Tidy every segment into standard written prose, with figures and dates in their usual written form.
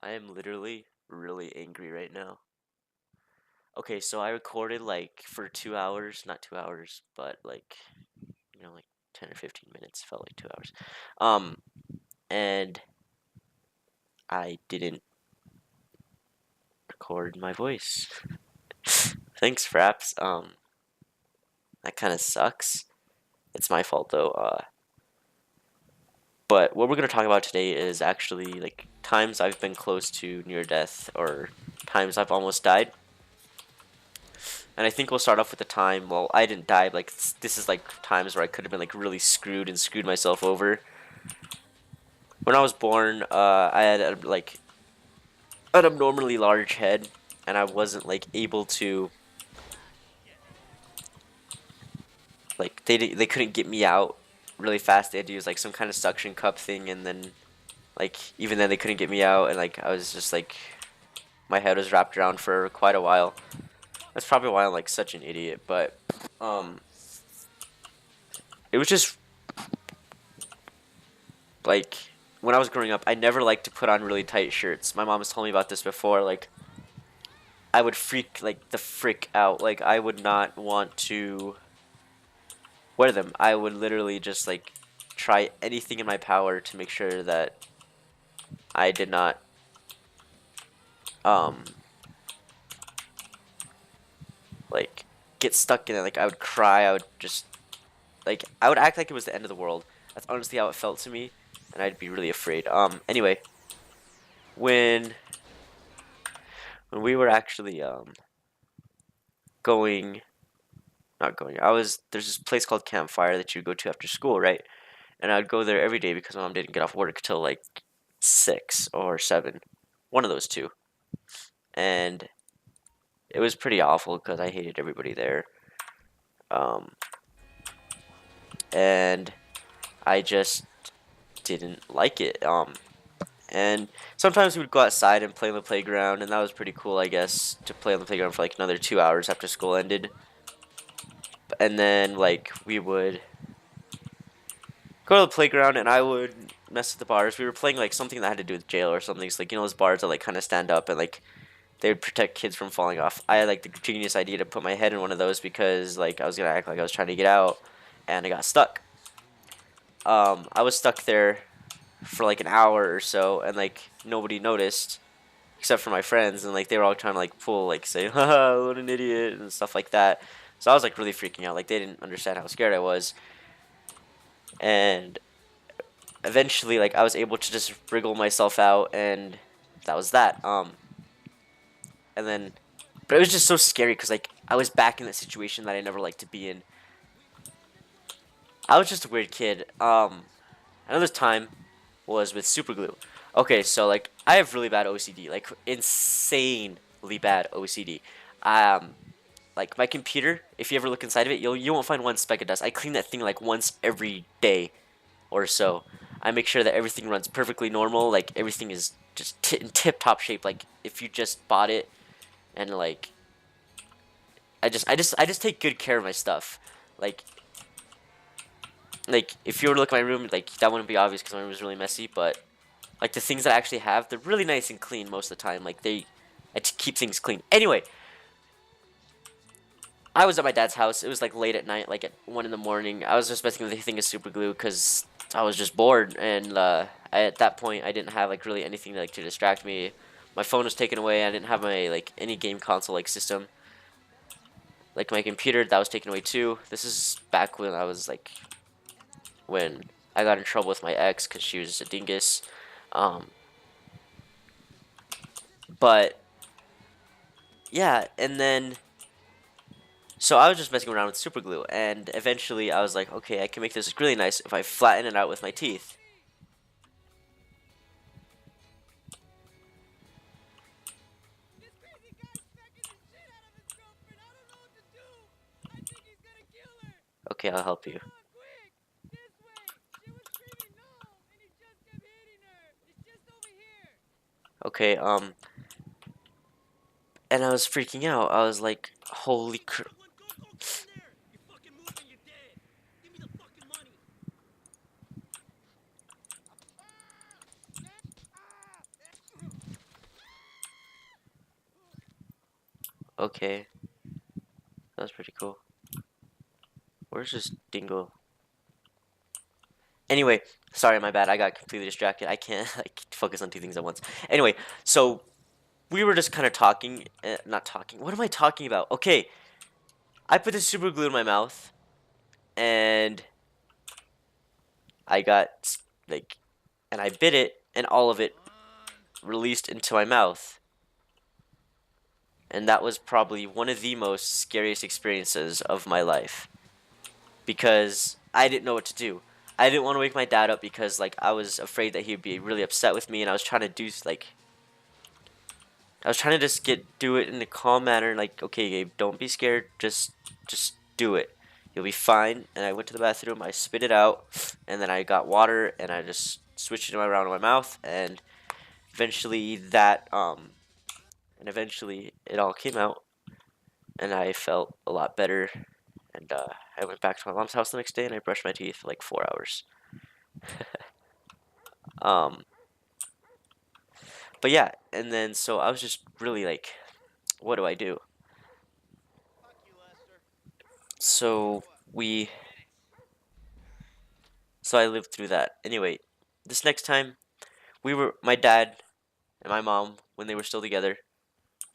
I am literally really angry right now. Okay, so I recorded like for 2 hours, not 2 hours, but like, 10 or 15 minutes, felt like 2 hours. Um, and I didn't record my voice. Thanks, Fraps. That kind of sucks. It's my fault though. But what we're gonna talk about today is actually like times I've been close to near death or times I've almost died. And I think we'll start off with the time. Well, I didn't die. Like this is like times where I could have been like really screwed and screwed myself over. When I was born, I had like an abnormally large head, and I wasn't like able to like they couldn't get me out really fast. They had to use like some kind of suction cup thing, and then like even then they couldn't get me out, and like I was just like my head was wrapped around for quite a while. That's probably why I'm like such an idiot, but um, it was just like when I was growing up, I never liked to put on really tight shirts. My mom has told me about this before. Like I would freak like the frick out. Like I would not want to wear them. I would literally just like try anything in my power to make sure that I did not um like get stuck in it. Like I would cry. I would just like I would act like it was the end of the world. That's honestly how it felt to me, and I'd be really afraid. Anyway, when when we were actually going not going I was there's this place called Campfire that you go to after school, right? And I'd go there every day because my mom didn't get off work till like 6 or 7, one of those two. And it was pretty awful because I hated everybody there. Um, and I just didn't like it. And sometimes we would go outside and play on the playground, and that was pretty cool, I guess, to play on the playground for like another 2 hours after school ended. And then like we would go to the playground, and I would mess with the bars. We were playing like something that had to do with jail or something. So like those bars that like kind of stand up and like they would protect kids from falling off. I had like the genius idea to put my head in one of those because like I was gonna act like I was trying to get out, and I got stuck. I was stuck there for like an hour or so, and like nobody noticed except for my friends, and like they were all trying to like pull, like say, "Haha, what an idiot" and stuff like that. So I was like really freaking out. Like they didn't understand how scared I was, and eventually, like I was able to just wriggle myself out, and that was that. And then, but it was just so scary because like I was back in that situation that I never liked to be in. I was just a weird kid. Another time was with super glue. Okay, so like I have really bad OCD, like insanely bad OCD. Um, like my computer, if you ever look inside of it, you won't find one speck of dust. I clean that thing like once every day or so. I make sure that everything runs perfectly normal, like everything is just in tip top shape. Like if you just bought it, and like I just take good care of my stuff. Like like if you were to look at my room, like that wouldn't be obvious because my room is really messy. But like the things that I actually have, they're really nice and clean most of the time. Like I just keep things clean. Anyway, I was at my dad's house. It was like late at night, like at 1 in the morning. I was just messing with the thing of super glue because I was just bored, and at that point I didn't have like really anything like to distract me. My phone was taken away. I didn't have my like any game console like system. Like my computer, that was taken away too. This is back when I was like when I got in trouble with my ex because she was just a dingus. Um, but yeah, and then so I was just messing around with super glue, and eventually I was like, okay, I can make this really nice if I flatten it out with my teeth. Okay, I'll help you. Okay, and I was freaking out. I was like, holy crap. Okay, that was pretty cool. Where's this dingo? Anyway, sorry, my bad. I got completely distracted. I can't like focus on two things at once. Anyway, so we were just kind of talking, not talking. What am I talking about? Okay, I put the super glue in my mouth, and I got like, and I bit it, and all of it released into my mouth. And that was probably one of the most scariest experiences of my life because I didn't know what to do. I didn't want to wake my dad up because like I was afraid that he'd be really upset with me, and I was trying to do like I was trying to just do it in a calm manner, like, okay, Gabe, don't be scared, just do it. You'll be fine. And I went to the bathroom, I spit it out, and then I got water and I just switched it around in my mouth, and eventually eventually it all came out, and I felt a lot better. And I went back to my mom's house the next day and I brushed my teeth for like 4 hours. Um, but yeah, and then so I was just really like, what do I do? So we So I lived through that. Anyway, this next time, my dad and my mom, when they were still together,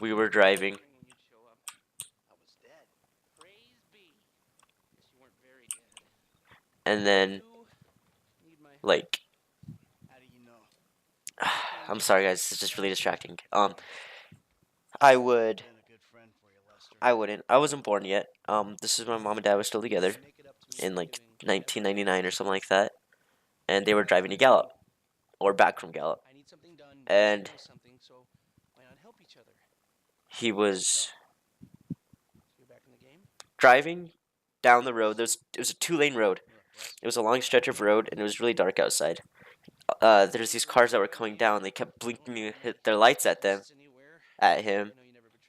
we were driving, and then, like, I'm sorry guys, this is just really distracting. I would, I wouldn't, I wasn't born yet. This is when my mom and dad were still together in like 1999 or something like that, and they were driving to Gallup, or back from Gallup, and he was driving down the road. It was a 2-lane road. It was a long stretch of road, and it was really dark outside. There's these cars that were coming down. They kept blinking their lights at him,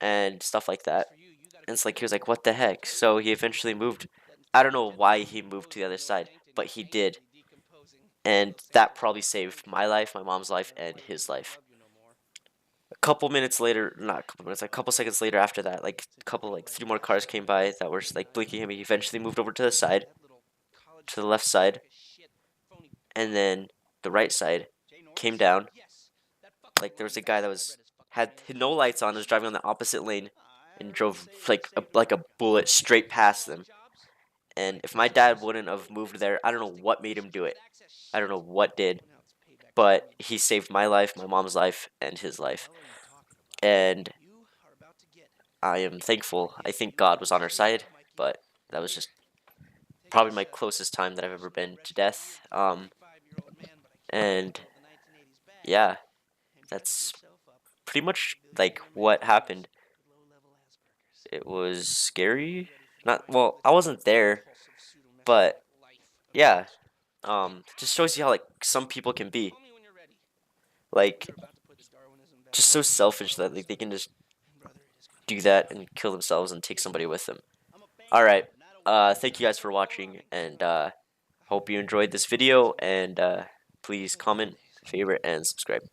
and stuff like that. And it's like he was like, "What the heck?" So he eventually moved. I don't know why he moved to the other side, but he did, and that probably saved my life, my mom's life, and his life. A couple minutes later, not a couple minutes, like a couple seconds later after that, like a couple, like 3 more cars came by that were like blinking at me. He eventually moved over to the side, to the left side, and then the right side came down. Like there was a guy that had no lights on, was driving on the opposite lane, and drove like a bullet straight past them. And if my dad wouldn't have moved there, I don't know what made him do it. I don't know what did, but he saved my life, my mom's life, and his life. And I am thankful. I think God was on our side, but that was just probably my closest time that I've ever been to death. And yeah, that's pretty much like what happened. It was scary. Not well, I wasn't there, but yeah. Just shows you how like some people can be. Like just so selfish that like they can just do that and kill themselves and take somebody with them. All right. Thank you guys for watching, and hope you enjoyed this video, and please comment, favorite, and subscribe.